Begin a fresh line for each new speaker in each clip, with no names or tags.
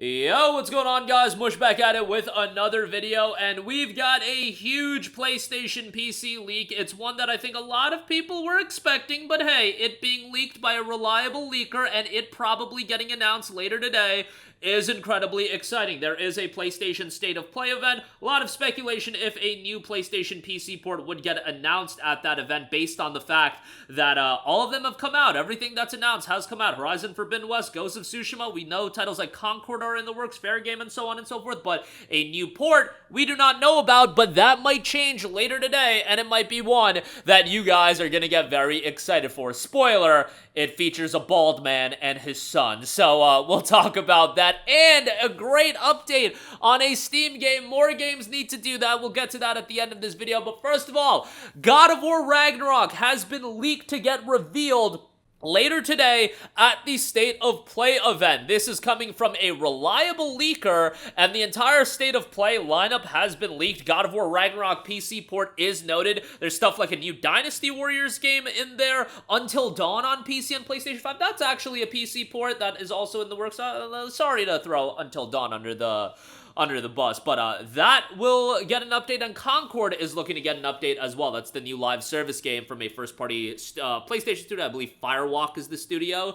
Yo, what's going on, guys? Mush back at it with another video, and we've got a huge PlayStation PC leak. It's one that I think a lot of people were expecting, but hey, it being leaked by a reliable leaker and it probably getting announced later today is incredibly exciting. There is a PlayStation State of Play event. A lot of speculation if a new PlayStation PC port would get announced at that event based on the fact that all of them have come out. Everything that's announced has come out. Horizon Forbidden West, Ghost of Tsushima, we know titles like Concord are in the works, Fair Game, and so on and so forth, but a new port we do not know about, but that might change later today, and it might be one that you guys are gonna get very excited for. Spoiler, it features a bald man and his son, so we'll talk about that, and a great update on a Steam game. More games need to do that. We'll get to that at the end of this video, but first of all, God of War Ragnarok has been leaked to get revealed later today at the State of Play event. This is coming from a reliable leaker, and the entire State of Play lineup has been leaked. God of War Ragnarok PC port is noted. There's stuff like a new Dynasty Warriors game in there, Until Dawn on PC and PlayStation 5. That's actually a PC port that is also in the works. Sorry to throw Until Dawn under the bus, but that will get an update, and Concord is looking to get an update as well. That's the new live service game from a first-party PlayStation studio. I believe Firewalk is the studio,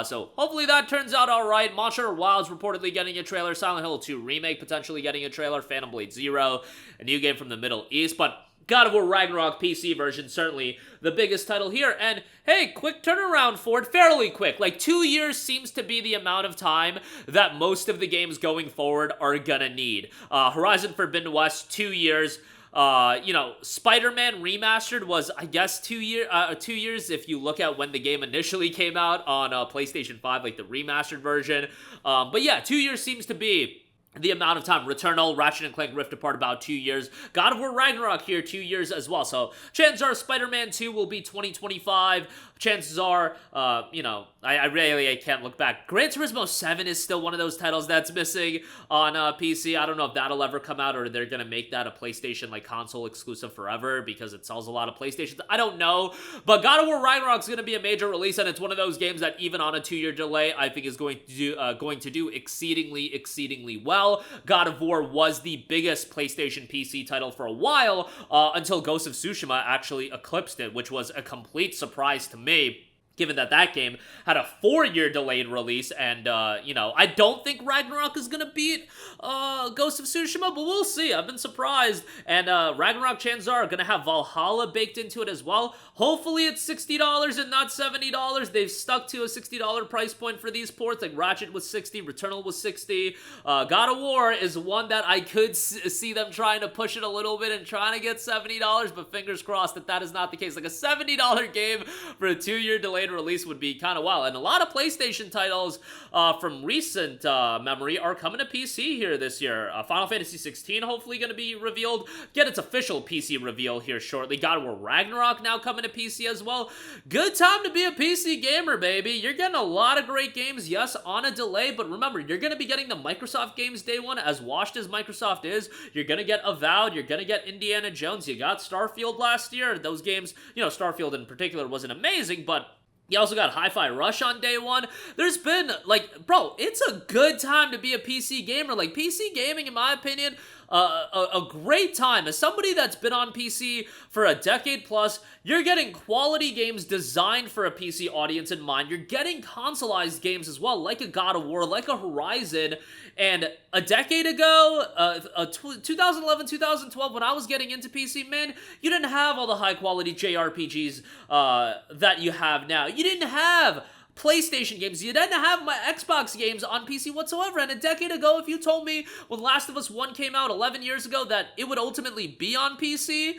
so hopefully that turns out alright. Monster Hunter Wilds reportedly getting a trailer, Silent Hill 2 Remake potentially getting a trailer, Phantom Blade Zero, a new game from the Middle East, but God of War Ragnarok PC version, certainly the biggest title here, and hey, quick turnaround for it, fairly quick. Like, 2 years seems to be the amount of time that most of the games going forward are gonna need. Horizon Forbidden West, 2 years. Spider-Man Remastered was, I guess, 2 years if you look at when the game initially came out on PlayStation 5, like the remastered version. But yeah, 2 years seems to be the amount of time. Returnal, Ratchet & Clank Rift Apart, about 2 years. God of War Ragnarok here, 2 years as well. So chances are Spider-Man 2 will be 2025. Chances are, I can't look back. Gran Turismo 7 is still one of those titles that's missing on PC. I don't know if that'll ever come out, or they're gonna make that a PlayStation, like, console exclusive forever because it sells a lot of PlayStations. I don't know. But God of War Ragnarok is gonna be a major release, and it's one of those games that even on a 2-year delay, I think is going to do exceedingly well. God of War was the biggest PlayStation PC title for a while, until Ghost of Tsushima actually eclipsed it, which was a complete surprise to me, given that that game had a 4-year delayed release, and, I don't think Ragnarok is gonna beat, Ghost of Tsushima, but we'll see. I've been surprised, and, Ragnarok, chances are gonna have Valhalla baked into it as well. Hopefully it's $60 and not $70. They've stuck to a $60 price point for these ports, like Ratchet was $60, Returnal was $60. God of War is one that I could see them trying to push it a little bit and trying to get $70, but fingers crossed that is not the case. Like, a $70 game for a 2-year delayed release would be kind of wild. And a lot of PlayStation titles from recent memory are coming to PC here this year. Final Fantasy 16 hopefully going to be revealed. Get its official PC reveal here shortly. God of War Ragnarok now coming to PC as well. Good time to be a PC gamer, baby. You're getting a lot of great games, yes, on a delay, but remember, you're going to be getting the Microsoft games day one. As washed as Microsoft is, you're going to get Avowed, you're going to get Indiana Jones, you got Starfield last year. Those games, Starfield in particular wasn't amazing, but you also got Hi-Fi Rush on day one. There's been, like, bro, it's a good time to be a PC gamer. Like, PC gaming, in my opinion, a great time. As somebody that's been on PC for a decade plus, you're getting quality games designed for a PC audience in mind. You're getting consoleized games as well, like a God of War, like a Horizon. And a decade ago, 2011, 2012, when I was getting into PC, man, you didn't have all the high-quality JRPGs that you have now. You didn't have PlayStation games. You didn't have my Xbox games on PC whatsoever. And a decade ago, if you told me when Last of Us 1 came out 11 years ago that it would ultimately be on PC,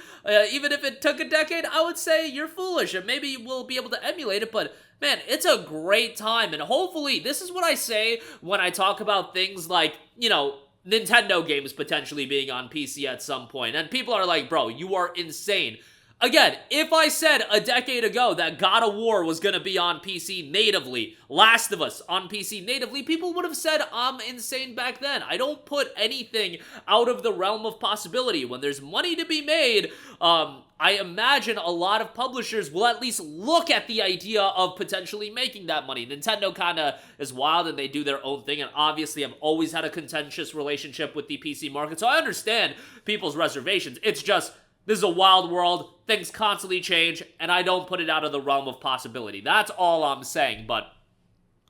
even if it took a decade, I would say you're foolish, and maybe we'll be able to emulate it, but man, it's a great time, and hopefully, this is what I say when I talk about things like, Nintendo games potentially being on PC at some point, and people are like, bro, you are insane. Again, if I said a decade ago that God of War was gonna be on PC natively, Last of Us on PC natively, people would have said I'm insane back then. I don't put anything out of the realm of possibility. When there's money to be made, I imagine a lot of publishers will at least look at the idea of potentially making that money. Nintendo kind of is wild and they do their own thing, and obviously have always had a contentious relationship with the PC market, so I understand people's reservations. It's just, this is a wild world, things constantly change, and I don't put it out of the realm of possibility. That's all I'm saying, but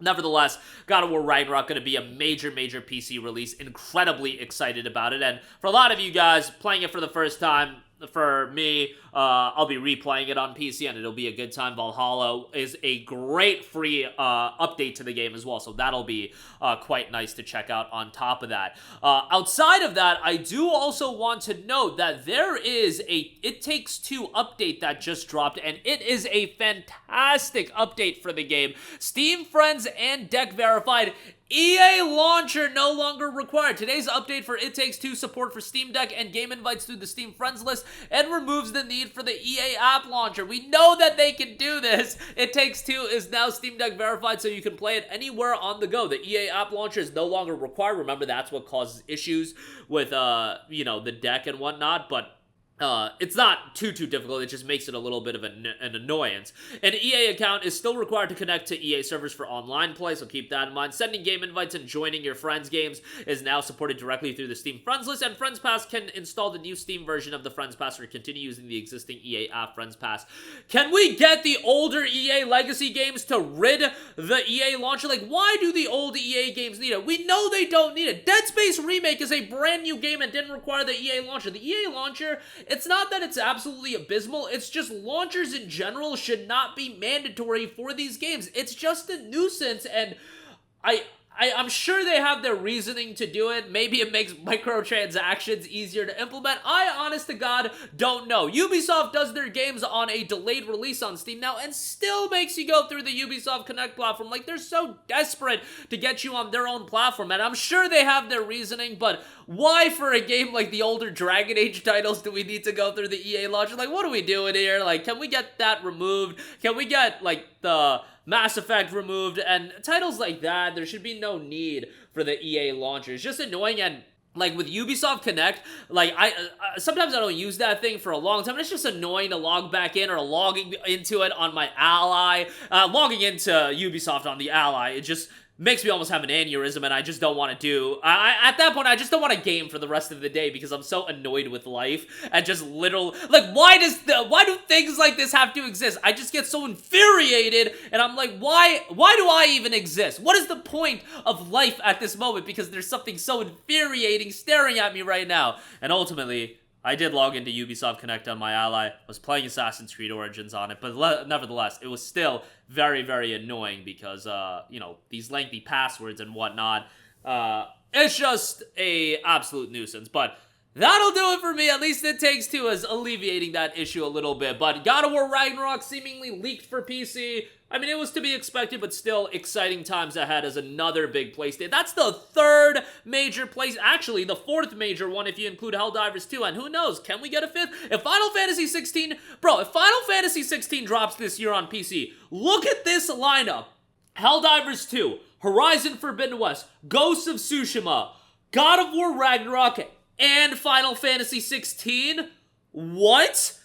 nevertheless, God of War Ragnarok going to be a major, major PC release. Incredibly excited about it, and for a lot of you guys, playing it for the first time, for me, I'll be replaying it on PC, and it'll be a good time. Valhalla is a great free update to the game as well, so that'll be quite nice to check out on top of that. Outside of that, I do also want to note that there is a It Takes Two update that just dropped, and it is a fantastic update for the game. Steam Friends and Deck Verified. EA Launcher no longer required. Today's update for It Takes Two support for Steam Deck and game invites through the Steam Friends list and removes the need for the EA App Launcher. We know that they can do this. It Takes Two is now Steam Deck verified, so you can play it anywhere on the go. The EA App Launcher is no longer required. Remember, that's what causes issues with, the deck and whatnot, but it's not too difficult. It just makes it a little bit of an annoyance. An EA account is still required to connect to EA servers for online play, so keep that in mind. Sending game invites and joining your friends' games is now supported directly through the Steam Friends list, and Friends Pass can install the new Steam version of the Friends Pass or continue using the existing EA app Friends Pass. Can we get the older EA legacy games to rid the EA launcher? Like, why do the old EA games need it? We know they don't need it. Dead Space Remake is a brand new game and didn't require the EA launcher. The EA launcher, it's not that it's absolutely abysmal, it's just launchers in general should not be mandatory for these games. It's just a nuisance, and I'm sure they have their reasoning to do it. Maybe it makes microtransactions easier to implement. I, honest to God, don't know. Ubisoft does their games on a delayed release on Steam now and still makes you go through the Ubisoft Connect platform. Like, they're so desperate to get you on their own platform, and I'm sure they have their reasoning, but why for a game like the older Dragon Age titles do we need to go through the EA launcher? Like, what are we doing here? Like, can we get that removed? Can we get, like, the Mass Effect removed, and titles like that? There should be no need for the EA launcher. It's just annoying, and like with Ubisoft Connect, like sometimes I don't use that thing for a long time, and it's just annoying to log back in or logging into it on my Ally. Logging into Ubisoft on the Ally, it just makes me almost have an aneurysm, and I just don't want to do. At that point, I just don't want to game for the rest of the day because I'm so annoyed with life and just like, why do things like this have to exist? I just get so infuriated, and I'm like, why do I even exist? What is the point of life at this moment? Because there's something so infuriating staring at me right now, and ultimately, I did log into Ubisoft Connect on my Ally, was playing Assassin's Creed Origins on it, but nevertheless, it was still very, very annoying because, these lengthy passwords and whatnot, it's just a absolute nuisance, but that'll do it for me. At least It Takes Two is alleviating that issue a little bit, but God of War Ragnarok seemingly leaked for PC. I mean, it was to be expected, but still exciting times ahead as another big PlayStation. That's the third major actually the fourth major one if you include Helldivers 2, and who knows, can we get a fifth? If Final Fantasy 16, if Final Fantasy 16 drops this year on PC, look at this lineup. Helldivers 2, Horizon Forbidden West, Ghosts of Tsushima, God of War Ragnarok, and Final Fantasy 16? What?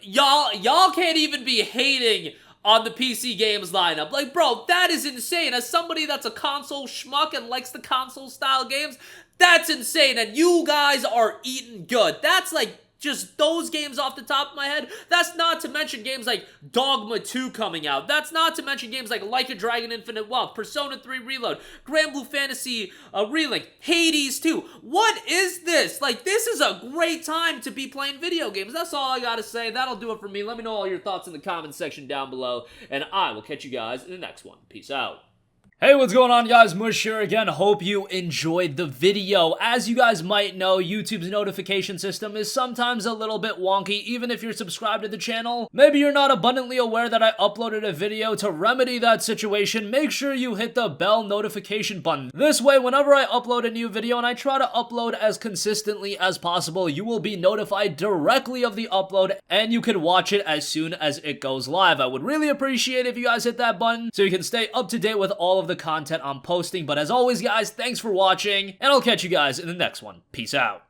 Y'all can't even be hating on the PC games lineup. Like, bro, that is insane. As somebody that's a console schmuck and likes the console-style games, that's insane, and you guys are eating good. That's, like, just those games off the top of my head. That's not to mention games like Dogma 2 coming out. That's not to mention games like a Dragon Infinite Wealth, Persona 3 Reload, Grand Blue Fantasy Relink, Hades 2. What is this? Like, this is a great time to be playing video games. That's all I gotta say. That'll do it for me. Let me know all your thoughts in the comment section down below, and I will catch you guys in the next one. Peace out. Hey, what's going on, guys? Mush here again. Hope you enjoyed the video. As you guys might know, YouTube's notification system is sometimes a little bit wonky, even if you're subscribed to the channel. Maybe you're not abundantly aware that I uploaded a video. To remedy that situation, make sure you hit the bell notification button. This way, whenever I upload a new video, and I try to upload as consistently as possible, you will be notified directly of the upload, and you can watch it as soon as it goes live. I would really appreciate if you guys hit that button so you can stay up to date with all of the content I'm posting. But as always, guys, thanks for watching, and I'll catch you guys in the next one. Peace out.